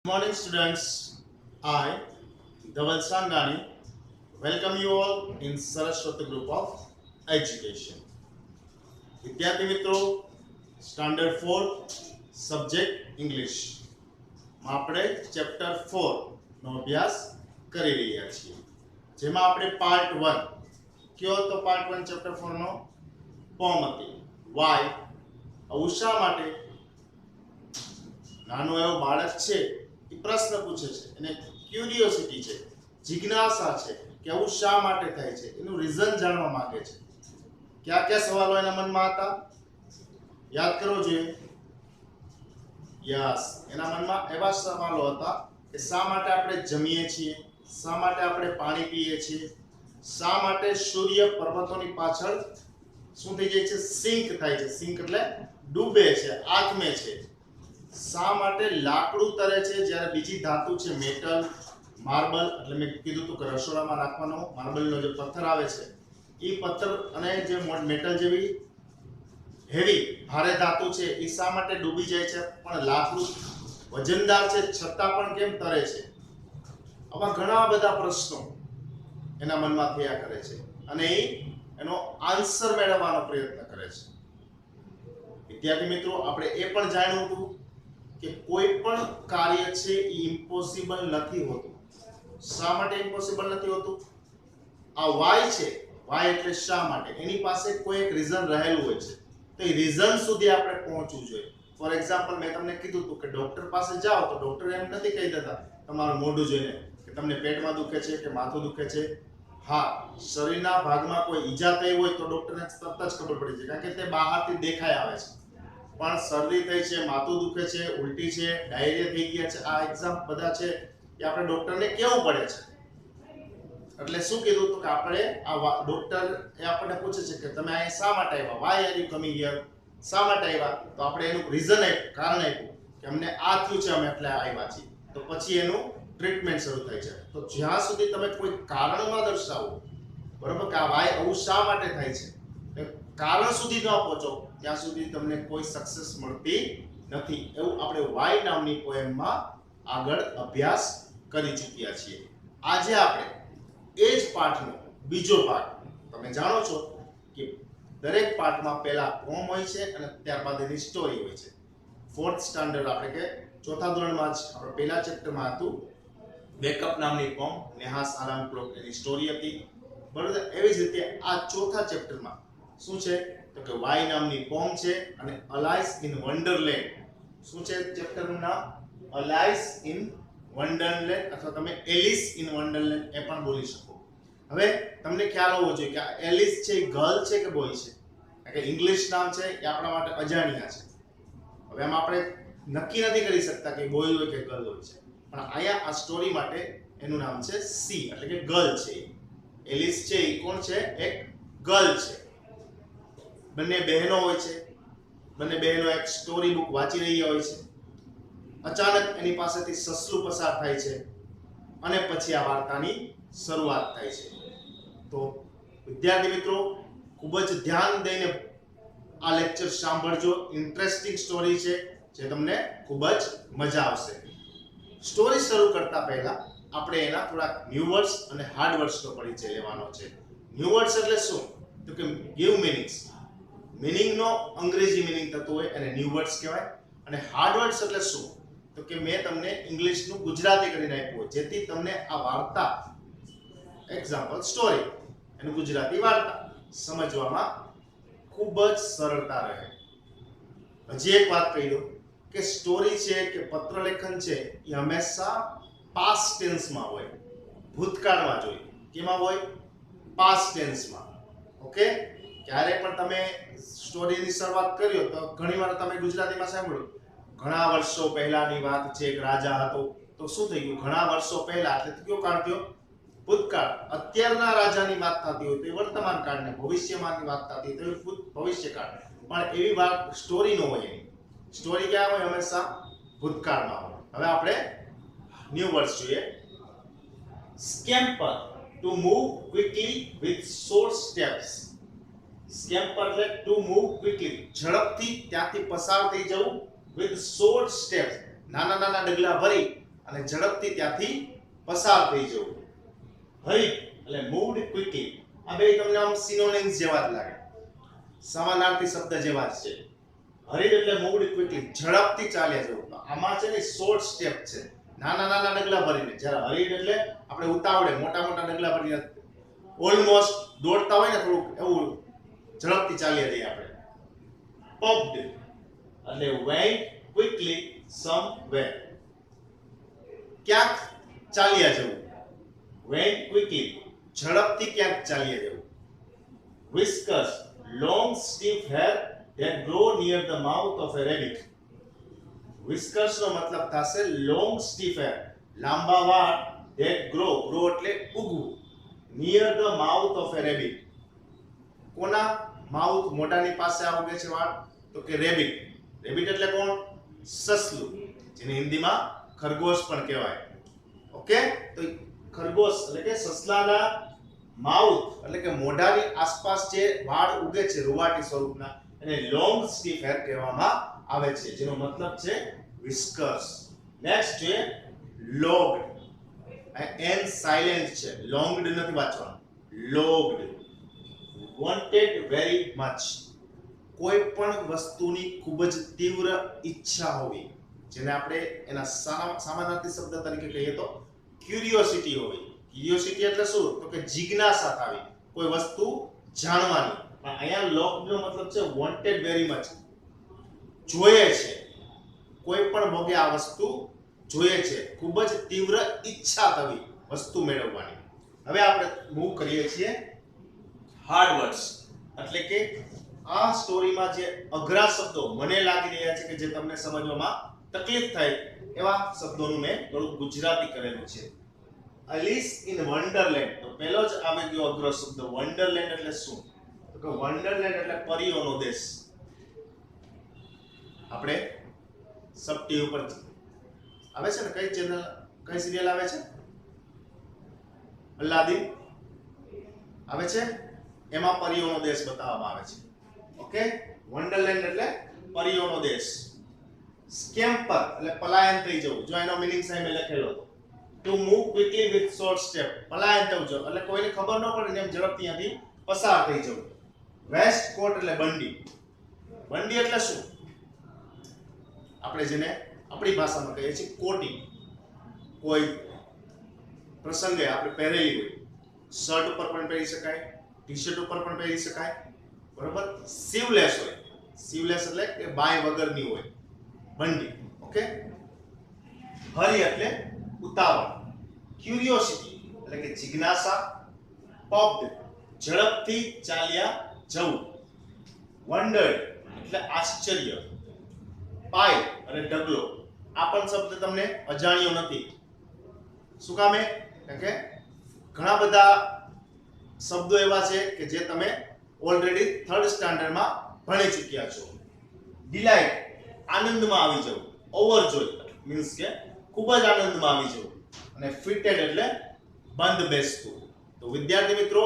Morning, students. I, Dhaval Sangani, welcome you all in Saraswati Group of Education. વિદ્યાર્થી મિત્રો standard 4 subject English માં આપણે chapter 4 નો અભ્યાસ કરી રહ્યા છીએ, જેમાં આપણે પાર્ટ 1 કયો તો પાર્ટ 1 ચેપ્ટર 4 નો પોમ હતી વાય. આવું શા માટે નાનો એવો બાળક છે એ પ્રશ્ન પૂછે છે, એને ક્યુરિયોસિટી છે, જિજ્ઞાસા છે કે આવું શા માટે થાય છે, એનું રીઝન જાણવા માંગે છે. ક્યાં ક્યાં સવાલો એના મનમાં હતા યાદ કરવો જોઈએ. યસ, એના મનમાં એવા સવાલો હતા કે શા માટે આપણે જમીએ છીએ, શા માટે આપણે પાણી પીએ છીએ, શા માટે સૂર્ય પર્વતોની પાછળ શું થઈ જાય છે, સિંક થાય છે. સિંક એટલે ડૂબે છે, આથમે છે. શા માટે લાકડું તરે છે જ્યારે બીજી ધાતુ છે મેટલ, માર્બલ, એટલે મેં કીધું હતું કે રસોડામાં રાખવાનો માર્બલનો જે પથ્થર આવે છે એ પથ્થર અને જે મેટલ જેવી હેવી ભારે ધાતુ છે એ શા માટે ડૂબી જાય છે, પણ લાકડું વજનદાર છે છતાં પણ કેમ તરે છે. આવા ઘણા બધા પ્રશ્નો એના મનમાં થયા કરે છે અને એનો આન્સર મેળવવાનો પ્રયત્ન કરે છે. વિદ્યાર્થી મિત્રો, આપણે એ પણ જાણ્યું હતું કે કોઈ પણ કાર્ય છે એ ઇમ્પોસિબલ નથી હોતું. શા માટે ઇમ્પોસિબલ નથી હોતું? આ વાય છે, વાય એટલે શા માટે, એની પાસે કોઈ એક રીઝન રહેલું હોય છે, તો એ રીઝન સુધી આપણે પહોંચવું જોઈએ. ફોર એક્ઝામ્પલ, મેં તમને કીધું હતું કે ડોક્ટર પાસે જાઓ તો ડોક્ટર એમ નથી કહી દેતા તમારું મોઢું જોઈને કે તમને પેટમાં દુખે છે કે માથું દુખે છે. હા, શરીરના ભાગમાં કોઈ ઈજા થઈ હોય તો ડોક્ટરને તરત જ ખબર પડી જાય, કારણ કે તે બહારથી દેખાઈ આવે છે. પણ શરદી થઈ છે, માથું દુખે છે, ઉલટી છે, ડાયરિયા થઈ ગયા છે, આ એક્ઝામ બધા છે એ આપણે ડોક્ટરને કહેવું પડે છે. એટલે શું કીધું તો કે આપણે આ ડોક્ટર એ આપણને પૂછે છે કે તમે અહીં શા માટે આવ્યા, why are you coming here, શા માટે આવ્યા, તો આપણે એનું રીઝન આપ્યું, કારણ આપ્યું કે અમને આ થયું છે, અમે એટલે આવ્યા છીએ. તો પછી એનું ટ્રીટમેન્ટ શરૂ થાય છે. તો જ્યાં સુધી તમે કોઈ કારણમાં દર્શાવો, બરોબર, કે આ વાય આવું શા માટે થાય છે, કારણ સુધી ન પહોંચો ત્યાં સુધી તમને કોઈ સક્સેસ મળતી નથી. એવું આપણે વાય નામની પોએમમાં આગળ અભ્યાસ કરી ચૂક્યા છીએ. આજે આપણે એ જ પાઠનો બીજો પાઠ, તમે જાણો છો કે દરેક પાઠમાં પહેલા પોમ હોય છે અને ત્યારબાદ એની સ્ટોરી હોય છે. ફોર્થ સ્ટાન્ડર્ડ આપણે કે ચોથા ધોરણમાં જ આપણે પહેલા ચેપ્ટરમાં હતું બેકઅપ નામની પોમ, નેહા સાલામ ક્લોક એની સ્ટોરી હતી, બરોબર. એવી જ રીતે આ ચોથા ચેપ્ટરમાં શું છે તો કે વાય નામની પોમ છે અને અલાઇસ ઇન વન્ડરલેન્ડ. શું છે ચેપ્ટરનું નામ? અલાઇસ ઇન વન્ડરલેન્ડ, અથવા તમે એલિસ ઇન વન્ડરલેન્ડ એ પણ બોલી શકો. હવે તમને ખ્યાલ હોવો જોઈએ કે આ એલિસ છે એ ગર્લ છે કે બોય છે, કારણ કે ઇંગ્લિશ નામ છે એ આપણા માટે અજાણ્યા છે. હવે એમાં આપણે નક્કી નથી કરી શકતા કે બોય હોય કે ગર્લ હોય છે, પણ અહીંયા આ સ્ટોરી માટે એનું નામ છે સી, એટલે કે ગર્લ છે. એલિસ છે એ કોણ છે? એક ગર્લ છે. બંને બહેનો હોય છે, બંને બહેનો એક સ્ટોરી બુક વાંચી રહી હોય છે. અચાનક એની પાસેથી સસલું પસાર થાય છે અને પછી આ વાર્તાની શરૂઆત થાય છે. તો વિદ્યાર્થી મિત્રો, ખૂબ જ ધ્યાન દઈને આ લેક્ચર સાંભળજો. ઇન્ટરેસ્ટિંગ સ્ટોરી છે જે તમને ખૂબ જ મજા આવશે. સ્ટોરી શરૂ કરતા પહેલા આપણે એના થોડાક ન્યૂ વર્ડ્સ અને હાર્ડ વર્ડ્સનો પરિચય લેવાનો છે. ન્યૂ વર્ડ્સ એટલે શું તો કે ગિવ મીનિંગ્સ. મીનિંગનો અંગ્રેજી મીનિંગ થતો હોય એને ન્યૂ વર્ડ્સ કહેવાય. અને હાર્ડ વર્ડ્સ એટલે શું તો કે મેં તમને ઇંગ્લિશનું ગુજરાતી કરીને આપ્યું જેથી તમને આ વાર્તા, એક્ઝામ્પલ સ્ટોરી, એનું ગુજરાતી વાર્તા સમજવામાં ખૂબ જ સરળતા રહે. હજી એક વાત કહી દઉં કે સ્ટોરી છે કે પત્રલેખન છે એ હંમેશા પાસ્ટ ટેન્સમાં હોય, ભૂતકાળમાં જોઈએ. કેમાં હોય? પાસ્ટ ટેન્સમાં. ઓકે, ક્યારે પણ તમે સ્ટોરીની શરૂઆત કર્યો તો ઘણીવાર તમે ગુજરાતીમાં સાંભળ્યું ઘણા વર્ષો પહેલાની વાત છે, એક રાજા હતો. તો શું થઈ ગયું? ઘણા વર્ષો પહેલા એટલે કયો કાળ થયો? ભૂતકાળ. અત્યારના રાજાની વાત થતી હોય તો એ વર્તમાન કાળને, ભવિષ્યમાંની વાત થતી હોય તો એ ભવિષ્યકાળ. પણ એવી વાત સ્ટોરી નો હોય. એની સ્ટોરી ક્યાં હોય? હંમેશા ભૂતકાળમાં હોય. હવે આપણે ન્યૂ વર્ડ્સ જોઈએ. Scamper, to move quickly with short steps. Scamper એટલે ટુ મૂવ ક્વિકલી, ઝડપથી ત્યાંથી પસાર થઈ જવું, વિથ શોર્ટ સ્ટેપ્સ, નાના નાના ડગલા ભરી અને ઝડપથી ત્યાંથી પસાર થઈ જવું. હરી એટલે મૂવ્ડ ક્વિકલી. આ બે તમને આમ સિનોનિમ્સ જેવા જ લાગે, સમાનાર્થી શબ્દ જેવા જ છે. હરીડ એટલે મૂવ્ડ ક્વિકલી, ઝડપથી ચાલ્યા જવું. આમાં છે ને શોર્ટ સ્ટેપ છે, નાના નાના ડગલા ભરીને. જ્યારે હરીડ એટલે આપણે ઉતાવળે મોટા મોટા ડગલા ભરીને ઓલમોસ્ટ દોડતા હોય ને થોડુંક એવું ઝડપથી ચાલ્યા જઈએ આપણે. પોપ્ડ એટલે વેન્ટ ક્વિકલી સમવેર, ક્યાંક ચાલ્યા જવું. વેન્ટ ક્વિકલી ઝડપથી ક્યાંક ચાલ્યા જવું. whiskers long stiff hair that grow near the mouth of a rabbit. whiskers નો મતલબ થશે long stiff hair, લાંબા વાળ, that grow એટલે ઉગવું, near the mouth of a rabbit. કોના માઉથ મોઢાની પાસે ઉગે છે વાળ? તો કે રેબિટ. રેબિટ એટલે કોણ? સસલું, જેને હિન્દીમાં ખરગોશ પણ કહેવાય. ઓકે, તો ખરગોશ એટલે કે સસલાના માઉથ એટલે કે મોઢાની આસપાસ જે વાળ ઉગે છે રૂવાટી સ્વરૂપના, એને લોંગ સ્ટીફ હેર કહેવામાં આવે છે, જેનો મતલબ છે whiskers. નેક્સ્ટ છે લોગ્ડ. એન સાઇલેન્ટ છે, લોંગ્ડ નથી વાંચવાનું, લોગ્ડ. wanted very much, કોઈ પણ વસ્તુની ખૂબ જ તીવ્ર ઈચ્છા હોવી, જેને આપણે એના સમાનાર્થી શબ્દ તરીકે કહીએ તો ક્યુરિયોસિટી હોવી. ક્યુરિયોસિટી એટલે શું? તો કે જિજ્ઞાસા થવી, કોઈ વસ્તુ જાણવાની. પણ અહીંયા લોગ્ડ નો મતલબ છે wanted very much, જોઈએ છે, કોઈ પણ ભોગે આ વસ્તુ જોઈએ છે, ખૂબ જ તીવ્ર ઈચ્છા થવી વસ્તુ મેળવવાની. હવે આપણે મૂવ કરીએ છીએ હાર્ડ વર્ડ્સ, એટલે કે આ સ્ટોરીમાં જે અઘરા શબ્દો મને લાગી રહ્યા છે કે જે તમને સમજવામાં તકલીફ થાય એવા શબ્દોનું મેં થોડું ગુજરાતી કરેલું છે. એલિસ ઇન વન્ડરલેન્ડ, તો પહેલો જ આવી ગયો અઘરો શબ્દ વન્ડરલેન્ડ. એટલે શું? તો કે વન્ડરલેન્ડ એટલે પરીઓનો દેશ. આપણે સબ ટીવી ઉપર આવે છે ને, કઈ ચેનલ, કઈ સિરિયલ આવે છે? અલ્લાદીન આવે છે, એમાં પરીઓનો દેશ બતાવવામાં આવે છે. ઓકે, વન્ડરલેન્ડ એટલે પરીઓનો દેશ. સ્કેમ્પર એટલે પલાયન થઈ જવું, જો એનો મીનિંગ સામે લખેલો હતો. To move quickly with short step, પલાયન થવું જો એટલે કોઈને ખબર ન પડે ને એમ ઝડપથી ત્યાંથી પસાર થઈ જવું. વેસ્ટ કોટ એટલે બંડી. બંડી એટલે શું? આપણે જેને આપણી ભાષામાં કહીએ છીએ કોટી. કોઈ પ્રસંગે આપણે પહેરેલી હોય, શર્ટ ઉપર પણ પહેરી શકાય, ટી શર્ટ ઉપર પણ પહેરી શકાય, બરોબર. સ્લીવલેસ હોય, સ્લીવલેસ એટલે કે બાય વગરની હોય, બંડી. ઓકે, હરી એટલે ઉતાવળ. ક્યુરિયોસિટી એટલે કે જિજ્ઞાસા. પોપ્ડ ઝડપથી ચાલ્યા જવું. વન્ડર્ડ એટલે આશ્ચર્ય. પાય અને ઢગલો, આ પણ શબ્દ તમને અજાણ્યો નથી. શું કામે? કારણ કે ઘણા બધા શબ્દો એવા છે કે જે તમે ઓલરેડી 3rd સ્ટાન્ડર્ડમાં ભણી ચૂક્યા છો. ડિલાઇટ આનંદમાં આવી જવું. ઓવરજોય મીન્સ કે ખૂબ જ આનંદમાં આવી જવું. અને ફિટેડ એટલે બંધ બેસતું. તો વિદ્યાર્થી મિત્રો,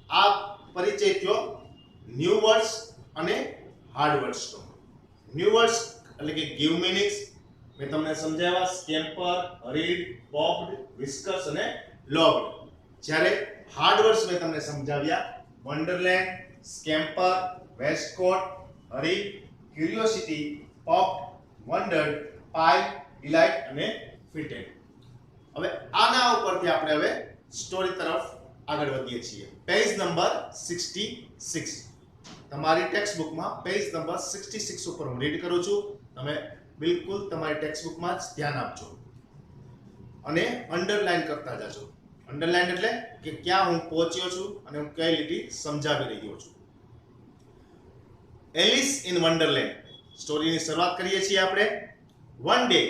આ પરિચય થયો ન્યૂ વર્ડ્સ અને હાર્ડ વર્ડ્સનો. ન્યૂ વર્ડ્સ એટલે કે ગિવ મીનિંગ્સ મેં તમને સમજાવ્યા, સ્કેમ્પર, હરીડ, પોપ્ડ, વિસ્કર્સ અને લોગ્ડ. જ્યારે હાર્ડ વર્ડ્સ મેં તમને સમજાવ્યા, વન્ડરલેન્ડ, સ્કેમ્પર, વેસ્ટકોટ, હરીડ, ક્યુરિયોસિટી, પોપ્ડ, વન્ડર્ડ, પાય, ડિલાઇટ અને ફિટેડ. હવે આના ઉપરથી આપણે હવે સ્ટોરી તરફ આગળ વધીએ છીએ. Page number 66. તમારી ટેક્સ્ટ બુકમાં પેજ નંબર 66 ઉપર હું રીડ કરું છું. તમે બિલકુલ તમારી ટેક્સ્ટ બુકમાં જ ધ્યાન આપજો અને અંડરલાઈન કરતા જાજો. અંડરલાઈન એટલે કે ક્યાં હું પહોંચ્યો છું અને હું કઈ લીટી સમજાવી રહ્યો છું. એલિસ ઇન વન્ડરલેન્ડ સ્ટોરીની શરૂઆત કરીએ છીએ આપણે. One day,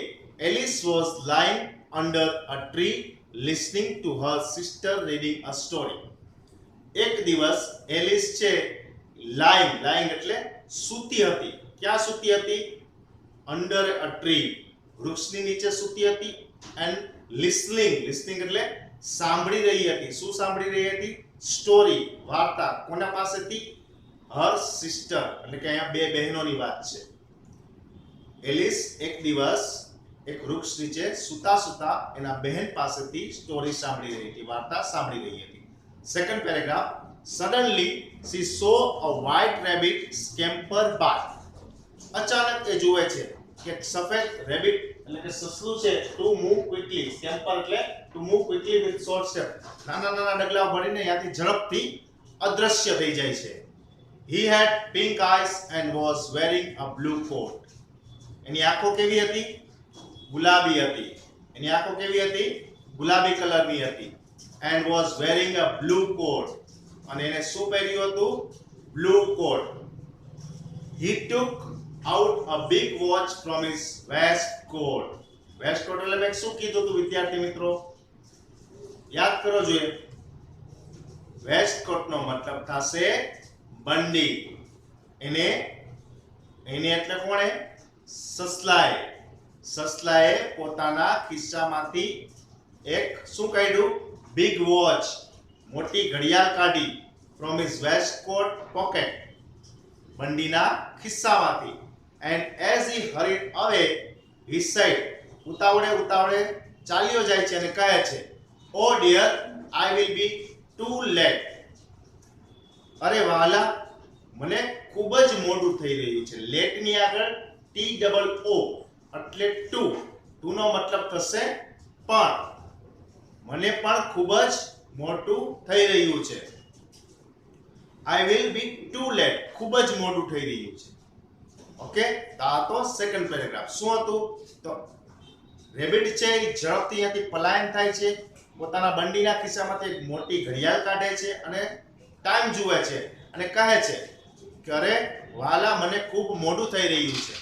Alice was lying under a tree listening to her sister reading a story. એક દિવસ એલિસ છે lying એટલે સૂતી હતી. ક્યાં સૂતી હતી? Under a tree, વૃક્ષની નીચે સૂતી હતી. And listening એટલે સાંભળી રહી હતી. શું સાંભળી રહી હતી? સ્ટોરી, વાર્તા. કોના પાસેથી? her sister એટલે કે અહીંયા બે બહેનોની વાત છે. એલિસ એક દિવસ એક વૃક્ષ નીચે સૂતા સૂતા એના બહેન પાસેથી સ્ટોરી સાંભળી રહી હતી, વાર્તા સાંભળી રહી હતી. Second paragraph, suddenly she saw a white rabbit scamper by. અચાનક એ જુએ છે કે સફેદ રેબિટ એટલે કે સસલું છે ટુ મૂવ ક્વિકલી, સ્કેમ્પર એટલે to move quickly with short step, નાના નાના ડગલા ભરીને ત્યાંથી ઝડપથી અદ્રશ્ય થઈ જાય છે. He had pink eyes and was wearing a blue coat. એની આંખો કેવી હતી? ગુલાબી હતી. એની આંખો કેવી હતી? ગુલાબી કલરની હતી. And was wearing a blue coat. અને એને શું પહેર્યું હતું? Blue coat. He took out a big watch from his waistcoat. Waistcoat એટલે મેં શું કીધું હતું વિદ્યાર્થી મિત્રો? યાદ કરો જોઈએ. વેસ્ટકોટ નો મતલબ થશે બંડી. એને એટલે કોણે? સસલાએ પોતાના ખિસ્સામાંથી એક શું કાઢ્યું? બિગ વોચ, મોટી ઘડિયાળ કાઢી. ફ્રોમ હિઝ વેસ્ટકોટ પોકેટ, બંડીના ખિસ્સામાંથી. એન્ડ એઝ હી હરીડ અવે હી સેડ, ઉતાવળે ચાલ્યો જાય છે અને કહે છે, oh dear, I will be too late. અરે વાલા, મને ખૂબ જ મોડું થઈ રહ્યું છે. લેટ ની આગળ ટી ડબલ ઓ એટલે ટુ નો મતલબ થશે પણ. મને પણ ખૂબ જ મોટું થઈ રહ્યું છે. I will be too late, ખૂબ જ મોડું થઈ રહ્યું છે. ઓકે, તો આ તો સેકન્ડ પેરેગ્રાફ. શું હતું? તો રેબિટ છે એ ઝડપથી અહીંયાથી પલાયન થાય છે, પોતાના બંડીના ખિસ્સામાંથી એક મોટી ઘડિયાળ કાઢે છે અને ટાઈમ જુએ છે અને કહે છે કે અરે વાલા, મને ખૂબ મોડું થઈ રહ્યું છે.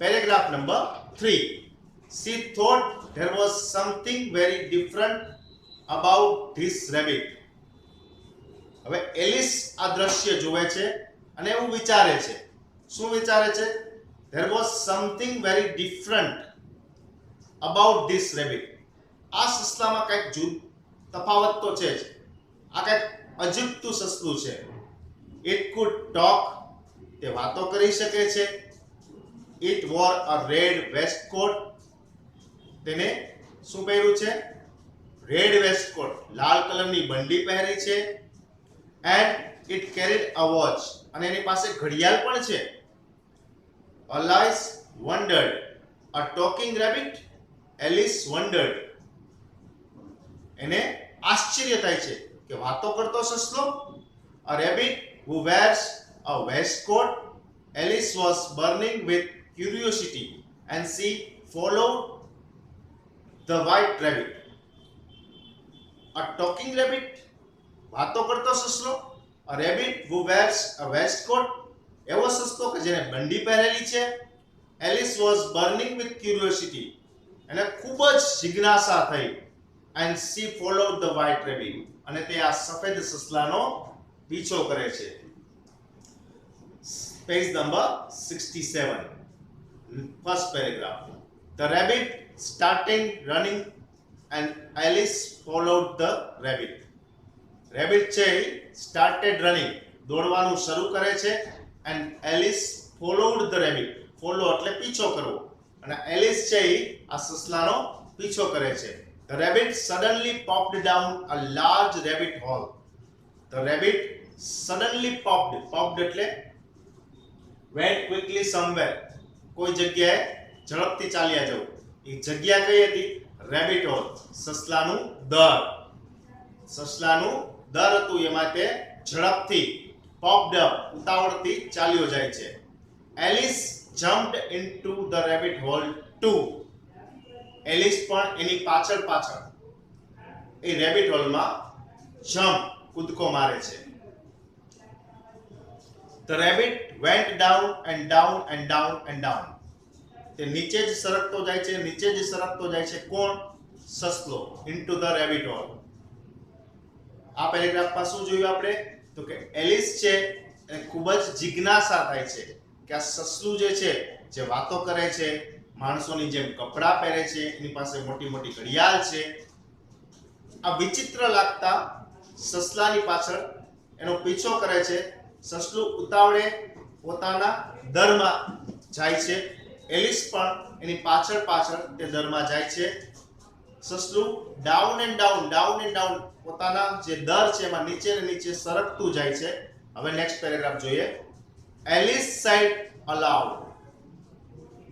Paragraph number 3. She thought there was something very different about this rabbit. હવે એલિસ આ દ્રશ્ય જુએ છે અને એવું વિચારે છે. શું વિચારે છે? There was something very different about this rabbit. આ સસલામાં કંઈક તફાવત તો છે જ. આ કંઈક અજુગતું સસલું છે. It could talk, તે વાતો કરી શકે છે. It wore a red waistcoat, તેને શું પહેર્યું છે? રેડ વેસ્ટકોટ, લાલ કલરની બંડી પહેરી છે. And it carried a watch, અને એની પાસે ઘડિયાળ પણ છે. Alice wondered, a talking rabbit? Alice wondered, એને આશ્ચર્ય થાય છે કે વાતો કરતો સસલો. A rabbit who wears a waistcoat. Alice was burning with curiosity and she followed the white rabbit. A talking rabbit, વાતો કરતો સસલો. A rabbit who wears a waistcoat, એવો સસલો કે જેને બંડી પહેરેલી છે. Alice was burning with curiosity, એને ખૂબ જ જિજ્ઞાસા થઈ. And she followed the white rabbit, અને તે આ સફેદ સસલાનો પીછો કરે છે. Page number 67. First paragraph. The rabbit started running and Alice followed the rabbit. Rabbit છે started running, દોડવાનું શરૂ કરે છે. And Alice followed the rabbit. Follow એટલે પીછો કરવો. અને Alice છે આ સસલાનો પીછો કરે છે. The rabbit suddenly popped down a large rabbit hole. The rabbit suddenly popped એટલે went quickly somewhere, કોઈ જગ્યાએ ઝડપથી ચાલ્યા જવું. એ જગ્યા કઈ હતી? રેબિટ હોલ, સસલાનું દર. સસલાનું દર હતું, એમાં તે ઝડપથી popped up, ઉતાવળથી ચાલ્યો જાય છે. Alice jumped into the rabbit hole too. Alice પણ એની પાછળ એ રેબિટ હોલમાં કૂદકો મારે છે. The rabbit went down and down and down and down. તે નીચે જ સરકતો જાય છે. કોણ? સસલો. into the rabbit hole. આ પેરેગ્રાફમાં શું જોયું આપણે? તો કે એલિસ છે એને ખૂબ જ જિજ્ઞાસા થાય છે કે આ સસલું જે છે, જે વાતો કરે છે, માણસોની જેમ કપડાં પહેરે છે, એની પાસે મોટી મોટી ઘડિયાળ છે. આ વિચિત્ર લાગતા સસલાની પાછળ એનો પીછો કરે છે. સસલું ઉતાવળે પોતાના દરમાં જાય છે એલિસ પણ એની પાછળ પાછળ તે દરમાં જાય છે. સસલું ડાઉન એન્ડ ડાઉન પોતાના જે દર છે એમાં નીચે ને નીચે સરકતું જાય છે. હવે નેક્સ્ટ પેરેગ્રાફ જોઈએ. Alice said aloud.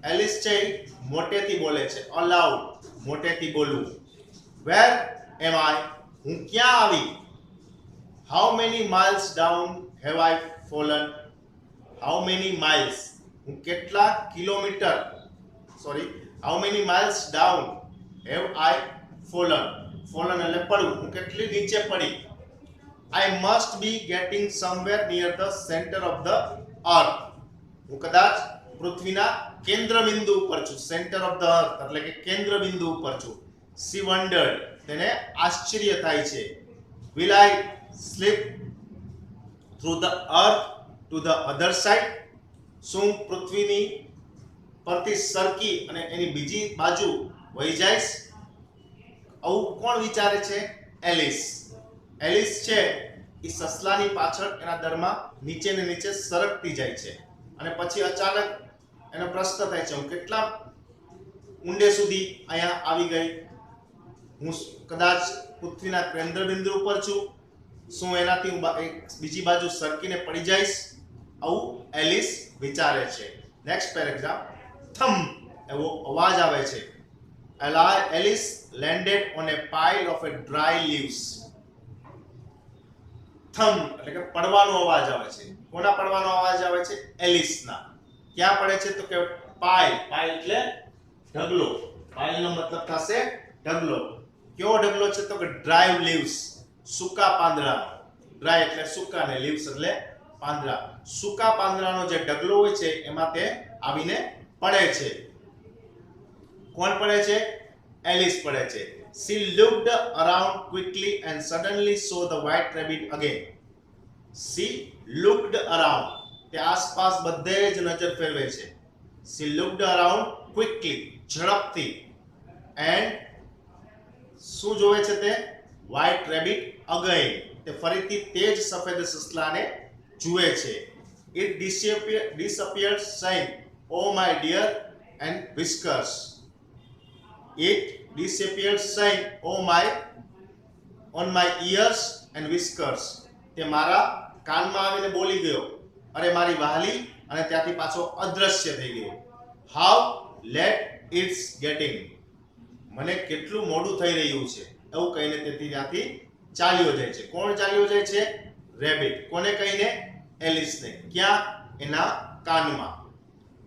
એલિસ છે મોટેથી બોલે છે. અલાઉડ મોટેથી બોલવું. વેર એમ આઈ હું ક્યાં આવી. How many miles down have I fallen. How many miles હું કેટલા kilometre how many miles down have I fallen એટલે પડવું. હું કેટલી નીચે પડી. I must be getting somewhere near the centre of the earth. હું કદાચ પૃથ્વીના કેન્દ્ર બિંદુ ઉપર છું. સેન્ટર ઓફ ધ અર્થ એટલે કે કેન્દ્ર બિંદુ ઉપર છું. સી વન્ડર્ડ તેને આશ્ચર્ય થાય છે. Will I slip through the earth to the other side. શું પૃથ્વીની પરથી સરકી અને એની બીજી બાજુ વહી જઈશ. આવું કોણ વિચારે છે. એલિસ. એલિસ છે એ સસલાની પાછળ એના દરમાં નીચે ને નીચે સરકતી જાય છે અને પછી અચાનક એનો પ્રશ્ન થાય છે હું કેટલા ઊંડે સુધી અહીંયા આવી ગઈ. હું કદાચ પૃથ્વીના કેન્દ્ર બિંદુ ઉપર છું. શું એનાથી હું બીજી બાજુ સરકીને પડી જઈશ. આવું એલિસ વિચારે છે. Next paragraph. થમ એવો અવાજ આવે છે. Alice landed on a pile of a dry leaves. Thump એટલે કે પડવાનો અવાજ આવે છે. કોના પડવાનો અવાજ આવે છે. એલિસના. ક્યાં પડે છે તો કે પાઇલ. પાઇલ એટલે ઢગલો. પાઇલનો મતલબ થશે ઢગલો. કેવો ઢગલો છે તો કે ડ્રાય લીવ્સ. સૂકા પાંદડા. ડ્રાય એટલે સૂકા ને લીવ્સ એટલે પાંદડા. સૂકા પાંદડાનો જે ઢગલો હોય છે એમાં તે આવીને પડે છે. કોણ પડે છે. એલિસ પડે છે. She looked around quickly and suddenly saw the white rabbit again. She looked around. તે આસપાસ બધે જ નજર ફેરવે છે. She looked around quickly. ઝડપથી. And શું જોવે છે તે. white rabbit again. તે ફરીથી તે જ સફેદ સસલાને જુએ છે. It disappeared saying, "Oh my dear," and whiskers. It disappeared saying, "Oh my," on my ears and whiskers. તે મારા કાનમાં આવીને બોલી ગયો અરે મારી વહાલી અને ત્યાંથી પાછો અદ્રશ્ય થઈ ગયો. How late it's getting. મને કેટલું મોડું થઈ રહ્યું છે એવું કહીને તે ત્યાંથી ચાલ્યો જાય છે. કોણ ચાલ્યો જાય છે. રેબિટ. કોને કહીને. એલિસને. ક્યાં. એના કાનમાં.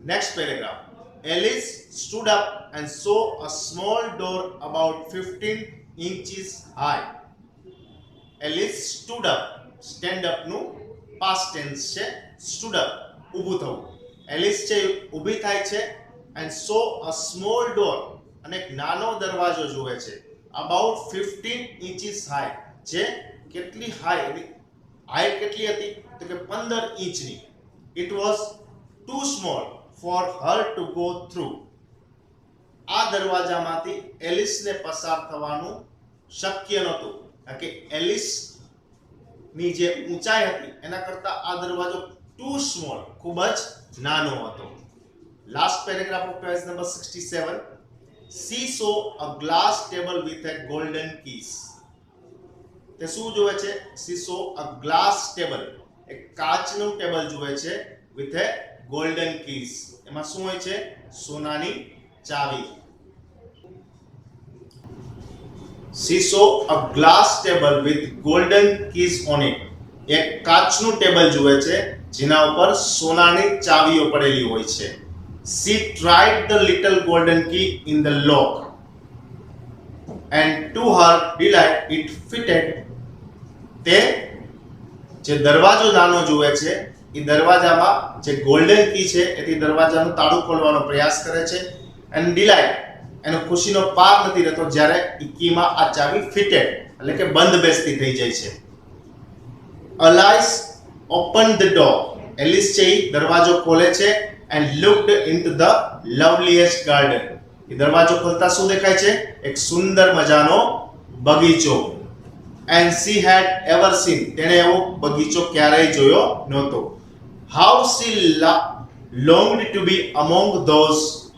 Next paragraph. Alice stood up and saw a small door about 15 inches high. Alice stood up. Stand up નું past tense છે. Stood up ઊભું થવું. Alice છે ઊભી થાય છે and saw a small door અને એક નાનો દરવાજો જુએ છે. About 15 inches high. જે કેટલી હાઈ હાઈટ કેટલી હતી તો કે 15 ઇંચની. It was too small for her to go through. આ દરવાજામાંથી એલિસને પસાર થવાનું શક્ય નહોતું કારણ કે એલિસ ની જે ઊંચાઈ હતી એના કરતા આ દરવાજો ટુ સ્મોલ ખૂબ જ નાનો હતો. Last paragraph of page number 67. She saw a glass table with a golden keys. તે શું જોવે છે. She saw a glass table. એક કાચનું ટેબલ જોવે છે with a golden keys. એમાં શું હોય છે. સોનાની ચાવી. She saw a glass table with golden keys on it. એક કાચનું ટેબલ જુએ છે જેના ઉપર સોનાની ચાવીઓ પડેલી હોય છે. She tried the little golden key in the lock and to her delight it fitted. તે જે દરવાજો નાનો જુએ છે એ દરવાજામાં જે ગોલ્ડન કી છે એથી દરવાજાનું તાળું ખોલવાનો પ્રયાસ કરે છે. એન્ડ ડિલાઇટ એનો ખુશીનો પાર નથી રહેતો જ્યારે ઈ કીમાં આ ચાવી ફિટેડ એટલે કે બંધ બેસતી થઈ જાય છે. Alice opened the door. Alice છે દરવાજો ખોલે છે and looked into the loveliest garden. એ દરવાજો ખોલતા શું દેખાય છે. એક સુંદર મજાનો બગીચો. And she had ever seen. તેણે એવો બગીચો ક્યારેય જોયો નહોતો. How she longed to be among those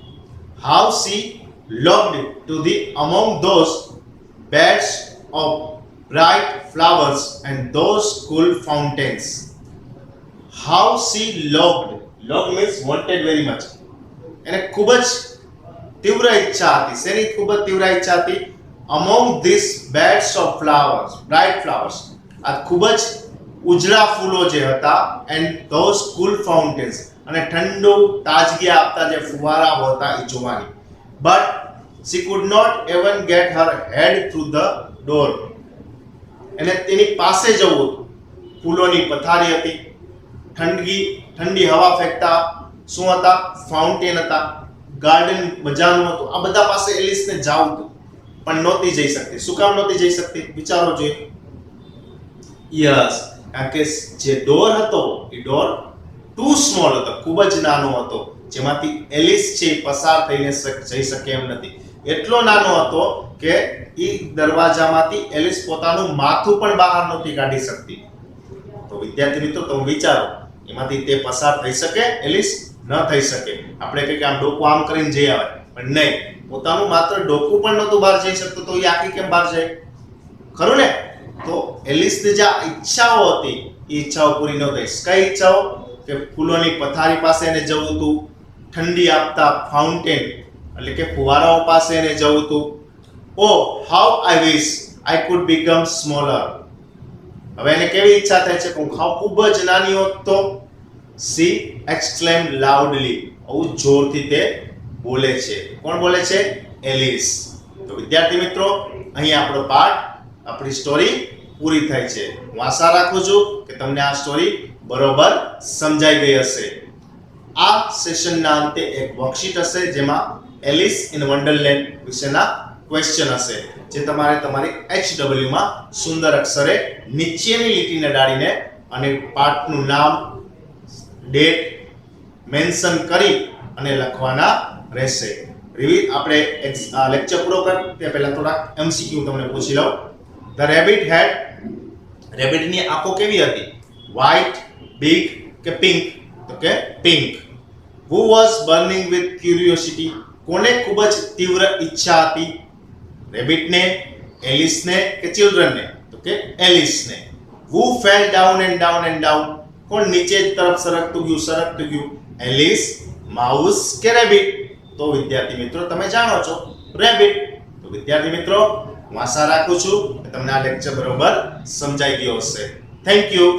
how she longed to be among those beds of bright flowers and those cool fountains. How she loved means wanted very much. એને ખૂબ જ તીવ્ર ઈચ્છા હતી. શેની ખૂબ જ તીવ્ર ઈચ્છા હતી? among these beds of flowers, bright flowers, આ ખૂબ જ ઉજળા ફૂલો જે હતા, and those cool fountains, અને ઠંડુ તાજગી આપતા જે ફુવારાઓ હતા એ જોવાની. but she could not even get her head through the door. એને તેની પાસે જવું હતું. ફૂલોની પથારી હતી, ઠંડી હવા ફેંકતા શું હતા? ફાઉન્ટેન હતા, ગાર્ડન બજારનું હતું. આ બધા પાસે એલિસને જાવું હતું, પણ નહોતી જઈ શકતી. શું કામ નહોતી જઈ શકતી? વિચારો જોઈએ. યસ, કારણ કે જે ડોર હતો એ ડોર ટુ સ્મોલ હતો, ખૂબ જ નાનો હતો, જેમાંથી એલિસ છે પસાર થઈને જઈ શકે એમ નથી. એટલો નાનો હતો કે એ દરવાજામાંથી એલિસ પોતાનું માથું પણ બહાર નહોતી કાઢી શકતી. તો વિદ્યાર્થી મિત્રો, તમે વિચારો, એમાંથી તે પસાર થઈ શકે? એલિસ ન થઈ શકે. આપણે કહીએ કે આમ ડોકું આમ કરીને જઈ આવે, પણ નહીં, પોતાનું માત્ર ડોકું પણ નહોતું બહાર જઈ શકતું, તો એ આખી કેમ બહાર જાય? ખરું ને? તો એલિસની જે ઈચ્છાઓ હતી એ ઈચ્છાઓ પૂરી ન થઈ. કઈ ઈચ્છાઓ? કે ફૂલોની પથારી પાસે એને જવું હતું, ઠંડી આપતા ફાઉન્ટેન એટલે કે ફુવારાઓ પાસે એને જવું હતું. Oh how I wish I could become smaller. હવે એને કેવી ઈચ્છા થાય છે કે હું ખૂબ જ નાની હોત તો? she exclaimed loudly. બહુ જોરથી તે બોલે છે. કોણ બોલે છે? એલિસ. તો વિદ્યાર્થી મિત્રો, અહીં આપણો પાઠ, આપણી સ્ટોરી પૂરી થાય છે. હું આશા રાખું છું કે તમને આ સ્ટોરી બરોબર સમજાઈ ગઈ હશે. આ સેશનના અંતે એક વર્કશીટ હશે, જેમાં એલિસ ઇન વન્ડરલેન્ડ વિશેના ક્વેશ્ચન હશે, જે તમારે તમારી HW માં સુંદર અક્ષરે નીચેની લીટીને ડાળીને અને પાઠનું નામ, ડેટ મેન્શન કરી અને લખવાના રહેશે. આપણે લેક્ચર પૂરો કર તે પહેલા થોડા MCQ તમને પૂછી લઉં. ધ રેબિટ હેડ, રેબિટની આંખો કેવી હતી? વ્હાઇટ, બિગ કે પિંક? તો કે pink. Who was burning with curiosity? કોને ખૂબ જ તીવ્ર ઈચ્છા હતી? રેબિટને, એલિસને કે ચિલ્ડ્રનને? તો કે એલિસને. Who fell down and down and down? કોણ નીચે તરફ સરકતું ગયું? એલિસ, માઉસ કે રેબિટ? તો વિદ્યાર્થી મિત્રો, તમે જાણો છો, રેબિટ. તો વિદ્યાર્થી મિત્રો, હું આશા રાખું છું કે તમને આ લેક્ચર બરોબર સમજાઈ ગયો હશે. Thank you.